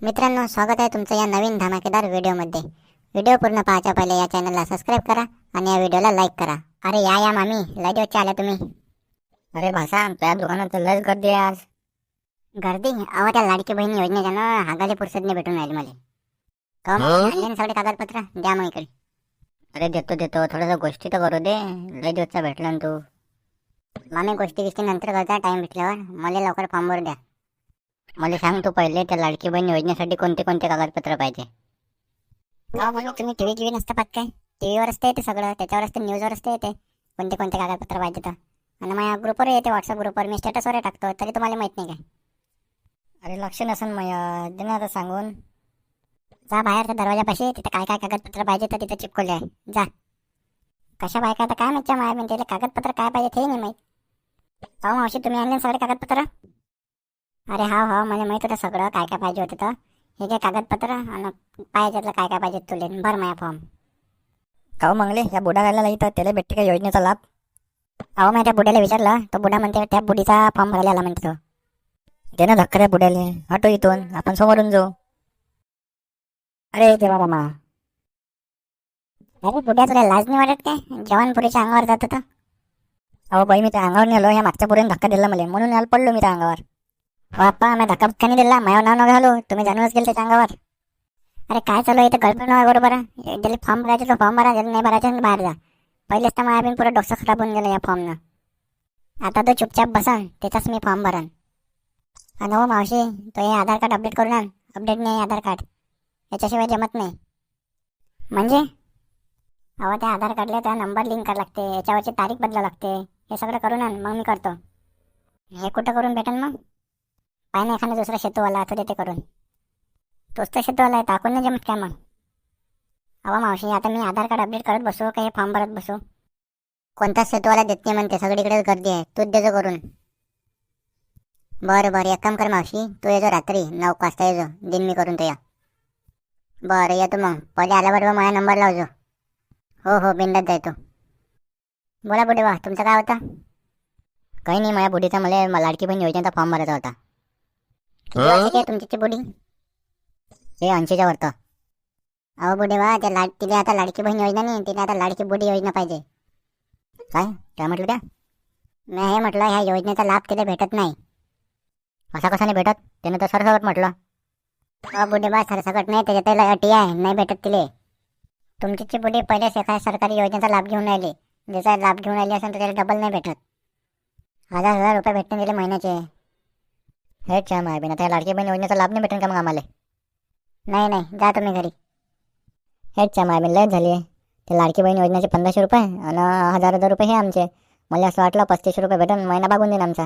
मित्रांनो, स्वागत आहे तुमचं या नवीन धमाकेदार व्हिडिओमध्ये. व्हिडिओ पूर्ण पाहायच्या पहिले या चॅनलला सबस्क्राईब करा आणि या व्हिडिओला लाईक करा. अरे या मामी, लय दिवस आल्या तुम्ही. अरे भाषा, त्या दुकानात लयच गर्दी आहे आज. गर्दी? अहो, त्या लाडकी बहीण योजनेच्या ना हागाले पुरसदने भेटून राहिले मला. का आणले ना सगळे कागदपत्र? द्या मग इकडे. अरे देतो थोडंसं गोष्टी तर करू दे. लय दिवसचा भेटला ना तू. मामी, गोष्टी नंतर करता, टाइम भेटल्यावर. मला लवकर फॉर्मवर द्या. मला सांग तू पहिले, त्या लाडकी बहीण योजनेसाठी कोणते कोणते कागदपत्र पाहिजे. का म्हणून तुम्ही टीव्ही नसतं पाहत काय? टीव्हीवर असते ते सगळं, त्याच्यावर असते, न्यूजवर असते ते कोणते कोणते कागदपत्र पाहिजे तर. आणि माझ्या ग्रुपवर येते, व्हॉट्सअप ग्रुपवर मी स्टेटसवर टाकतो, तरी तुम्हाला माहित नाही काय? अरे लक्ष नसन मग दे ना आता सांगून. जा बाहेर त्या दरवाजापाशी, तिथे काय काय कागदपत्र पाहिजे तर तिथे चिपकवले आहे. जा. कशा बायका आता काय माहिती माया म्हणते कागदपत्र काय पाहिजे ते नाही माहीत. हो मावशी, तुम्ही आणले सगळे कागदपत्र? अरे हा मला माहित होतं सगळं काय काय पाहिजे होतं तर. हे काय कागदपत्र आणि पाहिजेतलं काय काय पाहिजे तुले भर माझ्या फॉर्म. काव मंगले, या बुडा घालायला इथं त्याला भेटते का योजनेचा लाभ? अहो, मी त्या बुड्याला विचारलं, तो बुडा म्हणते त्या बुडीचा फॉर्म भरायला आला म्हणते तो. दे ना धक्का रे बुड्याले, हटो इथून, आपण समोरून जाऊ. अरे देवा रामा. अरे बुड्या, तुला लाज नाही वाटत काय? जवानपुरीच्या अंगावर जात होतं. अहो बाई, मी त्या अंगावर नेलो, ह्या मागच्या पुरीने धक्का दिला मला, म्हणून याला पडलो मी त्या अंगावर. बाप्पा, मी धक्का बुक्का नाही दिला, माझ्या नाव न घालू, तुम्ही जाणूनच गेले त्याच्या अंगावर. अरे काय चालू आहे इथं? गर्लफ्रेंड बरोबर. ज्याला फॉर्म भरायचा तो फॉर्म भरा, ज्याला नाही भरायचं बाहेर जा. पहिलेच तर माझ्या पुरं डोकं खराब होऊन गेलं या फॉर्मनं. आता तो चुपचाप बसन, त्याचाच मी फॉर्म भरण. आणि हो मावशी, तो हे आधार कार्ड अपडेट करून आण. अपडेट नाही आधार कार्ड, याच्याशिवाय जमत नाही. म्हणजे अहो, त्या आधार कार्डला त्या नंबर लिंक करावं लागते, याच्यावरची तारीख बदलावं लागते. हे सगळं करून आण, मग मी करतो. हे कुठं करून भेटेल मग? पाय ना एखादा दुसरा शेतूवाला आता देते करून. तोच तर शेतूवाला आहे, टाकून नाही जमत काय मग? अहो मावशी, आता मी आधार कार्ड अपडेट करत बसू का हे फॉर्म भरत बसू? कोणताच शेतूवाला देत नाही म्हणते, सगळीकडेच गर्दी आहे, तूच देजो करून. बरं, एक काम कर मावशी, तू येजो रात्री 9 वाजता येजो, दिन मी करून तो या. बरं येतो मग, पहिले आल्याबरोबर माझा नंबर लावजो. हो बिंदात जायतो. बोला बुडे बा, तुमचं काय होता? काही नाही, माझ्या बुडीचा मला लाडकी बहीण योजनेचा फॉर्म भरायचा होता. किती वर्षाची आहे तुमची बुडी? हे 80च्या वरतं. अहो बुडे बा, तिला आता लाडकी बहीण योजना नाही, तिला आता लाडकी बुडी योजना पाहिजे. काय म्हटलं त्या? मी हे म्हटलं, ह्या योजनेचा लाभ तिला भेटत नाही. असा कसा नाही भेटत? त्यानं तर सरसकट म्हटलं. अहो बुडे बा, सरसकट नाही, त्याच्यात त्याला अटी आहे, नाही भेटत तिले. तुमची बुडी पहिलेच एखाद्या सरकारी योजनेचा लाभ घेऊन राहिली, ज्याचा लाभ घेऊन राहिली असेल तर त्याला डबल नाही भेटत. 1000 रुपये भेटणे दिले महिन्याचे. हे छान आहे बिना, त्या लाडकी बहीण योजनेचा लाभ नाही भेटेल का मग आम्हाला? नाही, जा तुम्ही घरी. हेच छान आहे, लयच झाली आहे. ते लाडकी बहीण योजनेचे 1500 रुपये आणि 1000 रुपये हे आमचे. मला असं वाटलं 3500 रुपये भेटून महिना बागून देईन आमचा.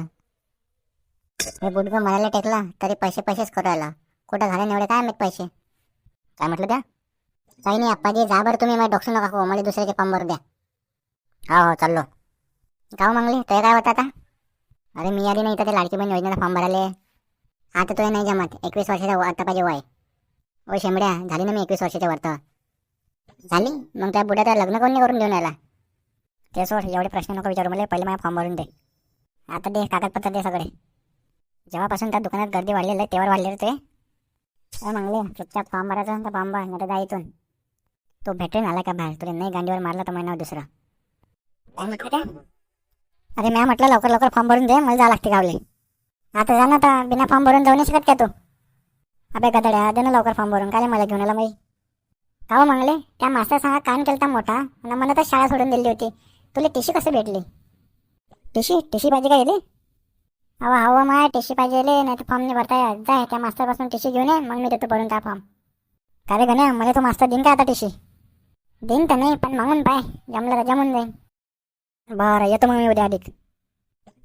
हे बुडगं म्हणायला टेकला तरी पैसेच करू राहिला. कुठं घाले एवढे काय माहित पैसे? काय म्हटलं त्या? काही नाही आप्पाजी, जा बरं तुम्ही, माझ्या डोकं नका खाऊ, मला दुसऱ्याचे फॉर्म भरू द्या. हो चाललो. गाव मंगली, ते काय होतं आता? अरे मी आली नाही तर ते लाडकी बहीण योजनेचा फॉर्म भरायले. आता तो नाही जमत, 21 वर्षाचा आता पाहिजे वय. ओ शेंबड्या, झाली ना मी 21 वर्षाच्या वरतं. झाली? मग त्या बुड्याचा लग्न कोणी करून देऊन राहिला? ते सोड, एवढे प्रश्न नको विचारू मला, पहिले माझ्या फॉर्म भरून दे. आता दे कागदपत्र दे सगळे. जेव्हापासून त्या दुकानात गर्दी वाढलेलं आहे तेव्हा वाढलेलं ते. मंगले, चुपचाप फॉर्म भरायचा तर फॉर्म भर, नाही तर जा इथून. तो भेटेन आला का बाहेर? तुला नाही गांडीवर मारला तर महिना दुसरा. काय म्हटलं काय? अरे मी म्हटलं लवकर फॉर्म भरून दे, मला जा लागते गावले. आता जा ना, तर बिना फॉर्म भरून जाऊ नाही शकत का तू? अबे गदड्या, दे ना लवकर फॉर्म भरून, काय मला घेऊन आला माही? का हो मंगले, त्या मास्तर सांगा कान केलता मोठा आणि मला तर शाळा सोडून दिली होती. तुला टीशी कसं भेटली? टीशी पाहिजे का येते? अहो माय टीशी पाहिजे, नाही तर फॉर्म नाही भरता येत. जाय त्या मास्तरपासून टीशी घेऊन ये, मग मी देतो भरून त्या फॉर्म. का रे गण्या, मला तो मास्तर देईन का आता टीशी? देईन तर नाही, पण मागून पाय, जमलं तर जमून जाईन. बरं येतो मग मी उद्या अधिक.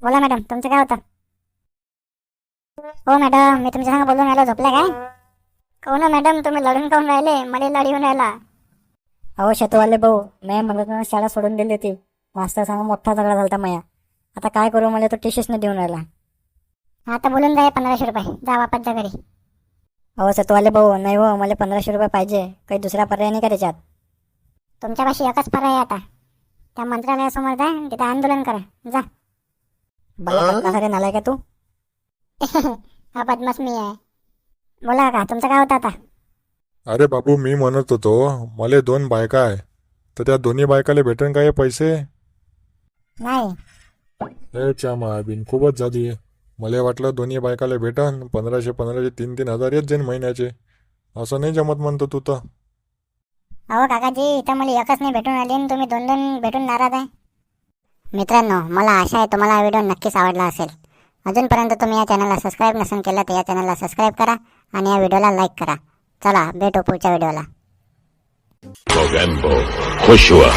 बोला मॅडम, तुमचं काय होतं? हो मॅडम, मी तुमच्या सांग बोलून राहिलो, झोपल्या काय? कोण मॅडम, तुम्ही लढून काऊन राहिले? मला लढी होऊन राहिला. अहो शेतवाले भाऊ, मी म्हणत शाळा सोडून दिली होती, मास्तर सांगा मोठा झगडा झाला माया. आता काय करू, मला तो टीशीच न देऊन राहिला. आता बोलून जाय 1500 रुपये, जा वापस जा घरी. अहो शेतवाले भाऊ, नाही हो, मला 1500 रुपये पाहिजे, काही दुसरा पर्याय नाही का त्याच्यात? तुमच्यापाशी एकच पर्याय आता, त्या मंत्रालयासमोर जा, तिथे आंदोलन करा, जा. बघा नालाय का तू? हा बदमाश मी आहे. बोला का तुमचं काय होतं आता? अरे बाबू, मी म्हणत होतो मले 2 बायका आहे, तर त्या दोन्ही बायकाले भेटन का हे पैसे? नाही. हे च्या बिन खूपच झाली. मला वाटलं दोन्ही बायकाले भेटन 1500 3 हजार येत जाईन महिन्याचे. असं नाही जमत म्हणतो तू तर. अहो काकाजी, इथं मला एकच नाही भेटून आली आणि तुम्ही 2 भेटून नाराज आहे. मित्रांनो, मला आशा आहे तुम्हाला हा व्हिडिओ नक्कीच आवडला असेल. अजूनपर्यंत तुम्ही या चॅनलला सबस्क्राईब नसेल केलं तर या चॅनलला सबस्क्राईब करा आणि या व्हिडिओला लाईक करा. चला भेटू पुढच्या व्हिडिओला. Mogambo, खुश हुआ.